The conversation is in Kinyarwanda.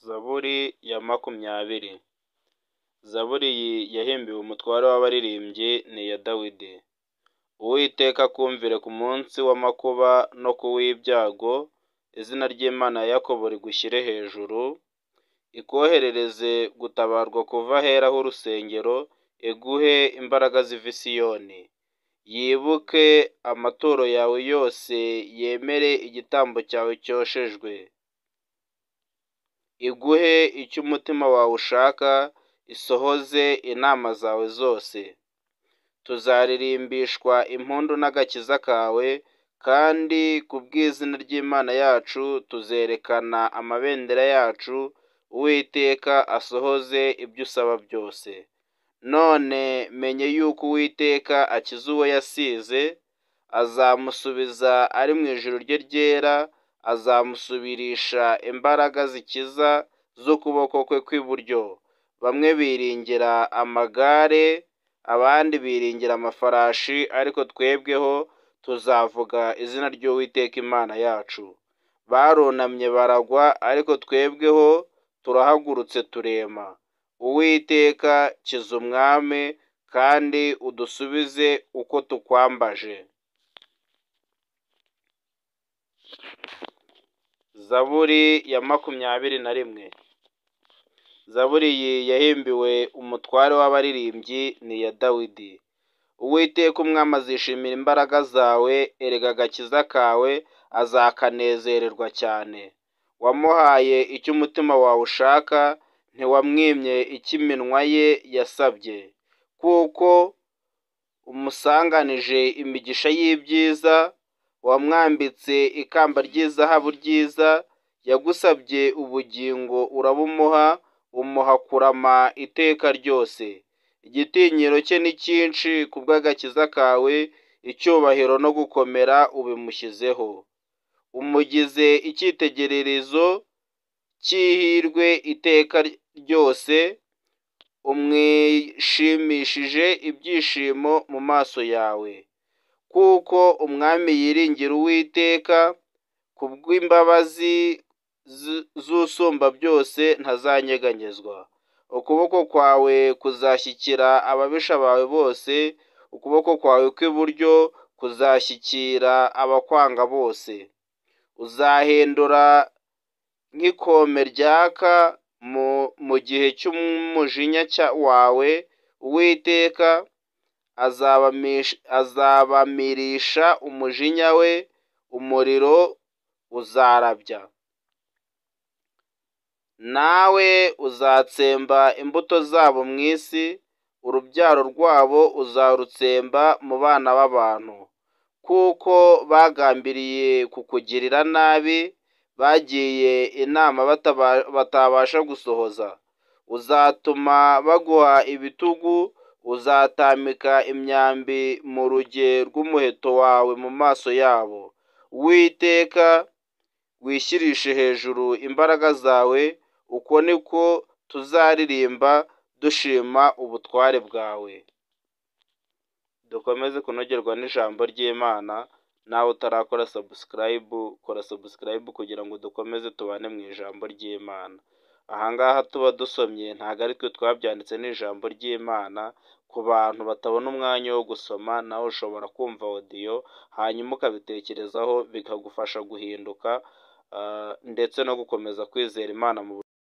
Zaburi ya makumyabiri. Zaburi iyi yahimbiwe umutware w'abaririmbyi ni iya Dawidi. Uwiteka akumvire ku munsi w'amakuba no ku w'ibyago, izina ry'Imana ya Yakobo rigushyire hejuru, ikoherereze gutabarwa kuva ahera h'urusengero, iguhe imbaraga ziva i Siyoni. Yibuke amaturo yawe yose, yemere igitambo cyawe cyoshejwe. Iguhe icyo umutima wawe ushaka, isohoze inama zawe zose. Tuzaririmbishwa impundu n'agakiza kawe, kandi ku bw'izina ry'Imana yacu tuzerekana amabendera yacu, Uwiteka asohoze ibyo usaba byose. None menye yuko Uwiteka akiza uwo yasize, azamusubiza ari mu ijuru rye ryera, azamusubirisha imbaraga zikiza z'ukuboko kwe kw'iburyo. Bamwe biringira amagare, abandi biringira amafarashi, ariko twebweho tuzavuga izina ry'Uwiteka Imana yacu. Barunamye baragwa, ariko twebweho turahagurutse turema. Uwiteka kiza umwami, kandi udusubize uko tukwambaje. Zaburi ya makumyabiri na rimwe. Zaburi iyi yahimbiwe umutware w'abaririmbyi ni iya Dawidi. Uwiteka umwami azishimira imbaraga zawe, erega agakiza kawe azakanezererwa cyane. Wamuhaye icyo umutima wawe ushaka, ntiwamwimye icyo iminwa ye yasabye. Kuko umusanganije imigisha y'ibyiza, wamwambitse ikamba ry'izahabu ryiza, yagusabye ubugingo urabumuha, umuha kurama iteka ryose. Igitinyiro cye ni cyinshi ku bw'agakiza kawe, icyubahiro no gukomera ubimushyizeho. Umugize icyitegererezo cy'ihirwe iteka ryose, umwishimishije ibyishimo mu maso yawe. Kuko umwami yiringira Uwiteka, ku bw'imbabazi z'Usumba byose ntazanyeganyezwa. Ukuboko kwawe kuzashyikira ababisha bawe bose, ukuboko kwawe kw'iburyo kuzashyikira abakwanga bose. Uzahindura nk'ikome ryaka mu gihe cy'umujinya wawe, Uwiteka azabamirisha umujinya we, umuriro uzarabya. Nawe uzatsemba imbuto zabo mu isi, urubyaro rwabo uzarutsemba mu bana b'abantu. Kuko bagambiriye kukugirira nabi, bagiye inama batabasha gusohoza. Uzatuma baguha ibitugu, uzatamika imyambi mu ruge rw'umuheto wawe mu maso yabo. Uwiteka wishyirishe hejuru imbaraga zawe, uko niko tuzaririmba dushima ubutware bwawe. Dukomeze kunogerwa n'ijambo ry'Imana. Nawe utarakora subscribe, kora subscribe kugira ngo dukomeze tubane mu ijambo ry'Imana. Ahangaha tuba dusomye ntabwo ari twe twabyanditse n'ijambo ry'Imana. Ku bantu batabona umwanya wo gusoma, nawe ushobora kumva audio hanyuma ukabitekerezaho, bikagufasha guhinduka ndetse no gukomeza kwizera Imana mu